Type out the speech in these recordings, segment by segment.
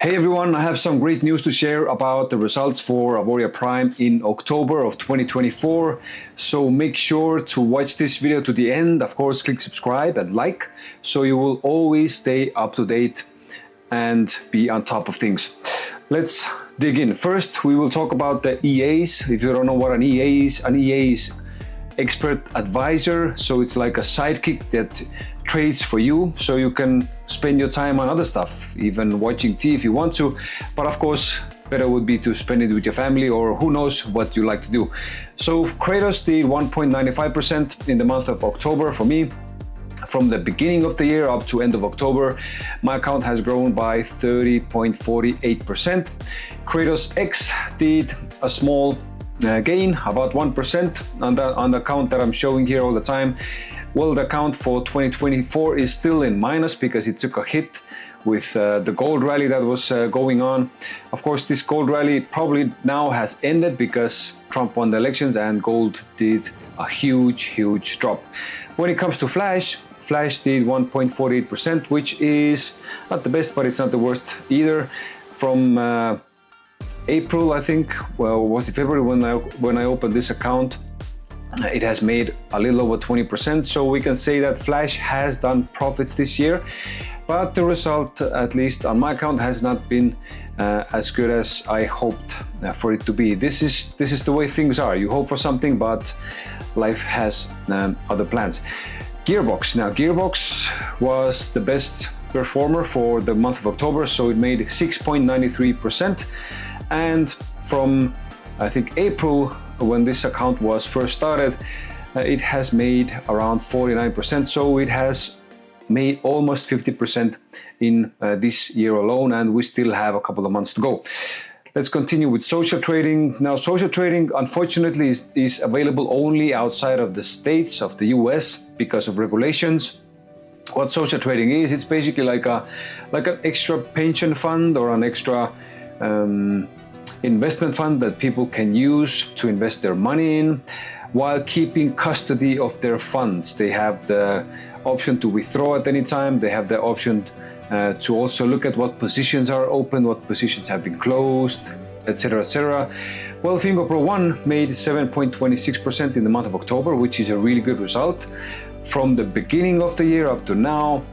Hey everyone, I have some great news to share about the results for Auvoria Prime in October of 2024. So make sure to watch this video to the end. Of course, click subscribe and like so you will always stay up to date and be on top of things. Let's dig in. First, we will talk about the EAs. If you don't know what an EA is expert advisor. So it's like a sidekick that trades for you, so you can spend your time on other stuff, even watching TV if you want to. But of course, better would be to spend it with your family, or who knows what you like to do. So Kratos did 1.95% in the month of October for me. From the beginning of the year up to end of October, my account has grown by 30.48%. Kratos X did a small gain, about 1% on the account that I'm showing here all the time. Well, the account for 2024 is still in minus because it took a hit with the gold rally that was going on. Of course, this gold rally probably now has ended because Trump won the elections and gold did a huge drop. When it comes to Flash did 1.48%, which is not the best, but it's not the worst either. From April, I think, well, was it February when I opened this account, it has made a little over 20%. So we can say that Flash has done profits this year, but the result, at least on my account, has not been as good as I hoped for it to be. This is the way things are. You hope for something, but life has other plans. GearBox. Now, GearBox was the best performer for the month of October, so it made 6.93%. And from, I think, April, when this account was first started, it has made around 49%. So it has made almost 50% in this year alone, and we still have a couple of months to go. Let's continue with social trading. Now, social trading, unfortunately, is available only outside of the States, of the US, because of regulations. What social trading is, it's basically like an extra pension fund or an extra investment fund that people can use to invest their money in while keeping custody of their funds. They have the option to withdraw at any time. They have the option to also look at what positions are open, what positions have been closed, etc., etc. Well, Fingo Pro 1 made 7.26% in the month of October, which is a really good result. From the beginning of the year up to now,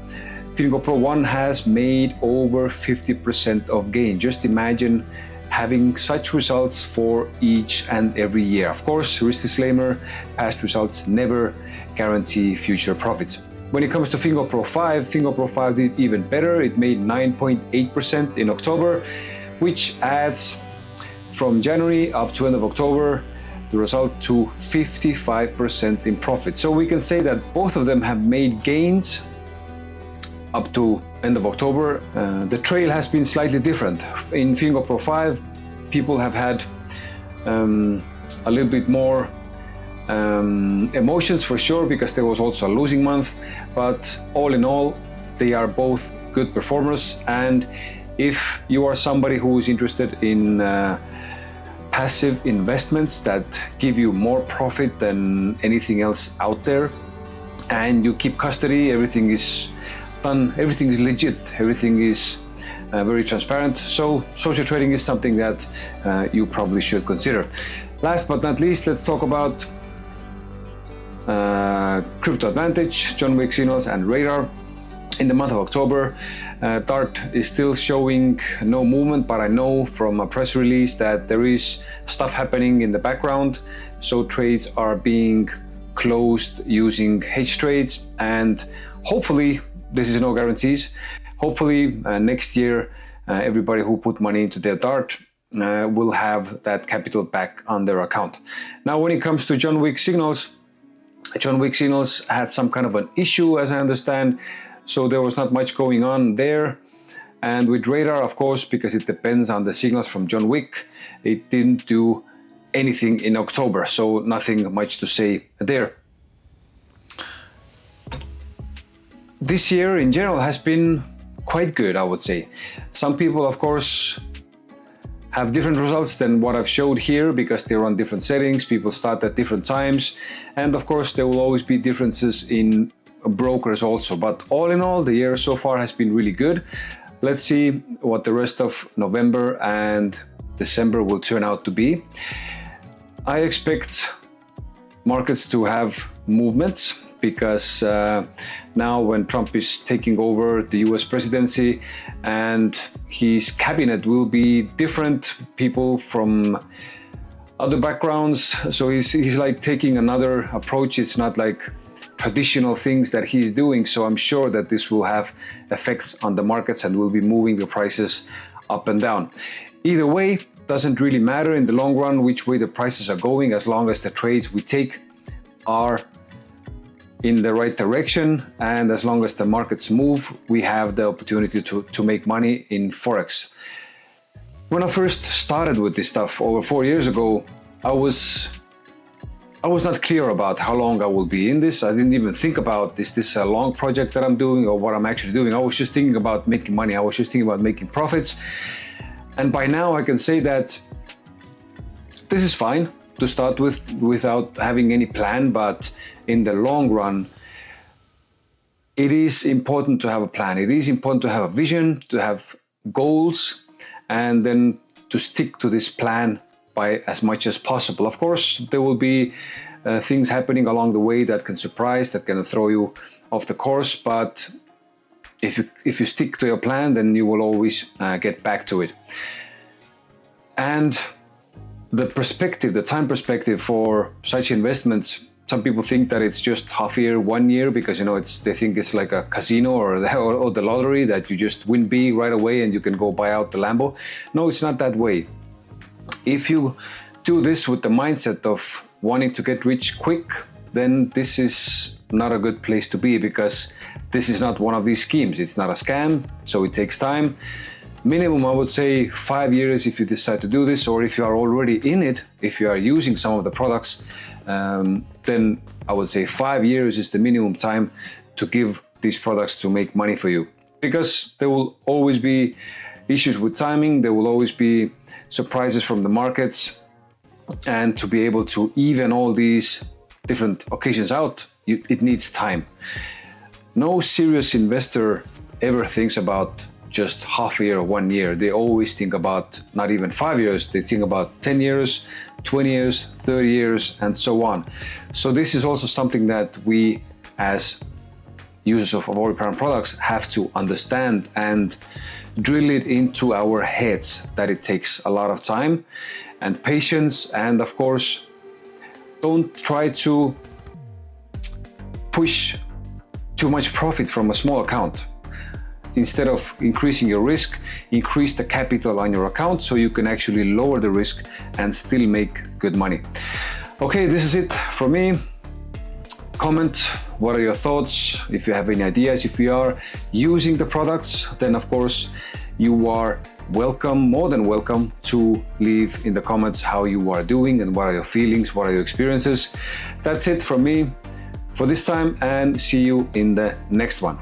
Fingo Pro 1 has made over 50% of gain. Just imagine having such results for each and every year. Of course, risk disclaimer, past results never guarantee future profits. When it comes to Fingo Pro 5 did even better. It made 9.8% in October, which adds from January up to end of October the result to 55% in profit. So we can say that both of them have made gains up to end of October. The trail has been slightly different. In Fingo Pro 5, people have had a little bit more emotions for sure, because there was also a losing month, but all in all, they are both good performers. And if you are somebody who is interested in passive investments that give you more profit than anything else out there, and you keep custody, everything is done, everything is legit, everything is very transparent. So social trading is something that you probably should consider. Last but not least, let's talk about Crypto Advantage, John Wick signals and Radar. In the month of October, DART is still showing no movement, but I know from a press release that there is stuff happening in the background. So trades are being closed using hedge trades, and hopefully, this is no guarantees, hopefully next year everybody who put money into their DART will have that capital back on their account. Now, when it comes to John Wick signals had some kind of an issue, as I understand, so there was not much going on there. And with Radar, of course, because it depends on the signals from John Wick, it didn't do anything in October, so nothing much to say there. This year in general has been quite good, I would say. Some people, of course, have different results than what I've showed here because they're on different settings. People start at different times, and of course there will always be differences in brokers also. But all in all, the year so far has been really good. let's see what the rest of November and December will turn out to be. I expect markets to have movements because now when Trump is taking over the US presidency and his cabinet will be different people from other backgrounds, so he's like taking another approach. It's not like traditional things that he's doing, so I'm sure that this will have effects on the markets and will be moving the prices up and down. Either way, doesn't really matter in the long run which way the prices are going, as long as the trades we take are in the right direction, and as long as the markets move, we have the opportunity to make money in Forex. When I first started with this stuff over 4 years ago, I was not clear about how long I will be in this. I didn't even think about, is this a long project that I'm doing or what I'm actually doing? I was just thinking about making money. I was just thinking about making profits. And by now I can say that this is fine to start with without having any plan, but in the long run, it is important to have a plan. It is important to have a vision, to have goals, and then to stick to this plan by as much as possible. Of course, there will be things happening along the way that can surprise, that can throw you off the course, but if you stick to your plan, then you will always get back to it. And the perspective, the time perspective for such investments, some people think that it's just half year, 1 year, because they think it's like a casino or the lottery, that you just win big right away and you can go buy out the Lambo. No, it's not that way. If you do this with the mindset of wanting to get rich quick, then this is not a good place to be, because this is not one of these schemes. It's not a scam, so it takes time. Minimum, I would say 5 years if you decide to do this, or if you are already in it, if you are using some of the products, then I would say 5 years is the minimum time to give these products to make money for you. Because there will always be issues with timing, there will always be surprises from the markets, and to be able to even all these different occasions out, it needs time. No serious investor ever thinks about just half a year or 1 year. They always think about not even 5 years, they think about 10 years, 20 years, 30 years, and so on. So this is also something that we as users of Auvoria Prime products have to understand and drill it into our heads, that it takes a lot of time and patience, and of course, don't try to push too much profit from a small account. Instead of increasing your risk, increase the capital on your account so you can actually lower the risk and still make good money. Okay, this is it for me. Comment, what are your thoughts? If you have any ideas, if you are using the products, then of course you are welcome, more than welcome, to leave in the comments how you are doing and what are your feelings, what are your experiences. That's it from me for this time, and see you in the next one.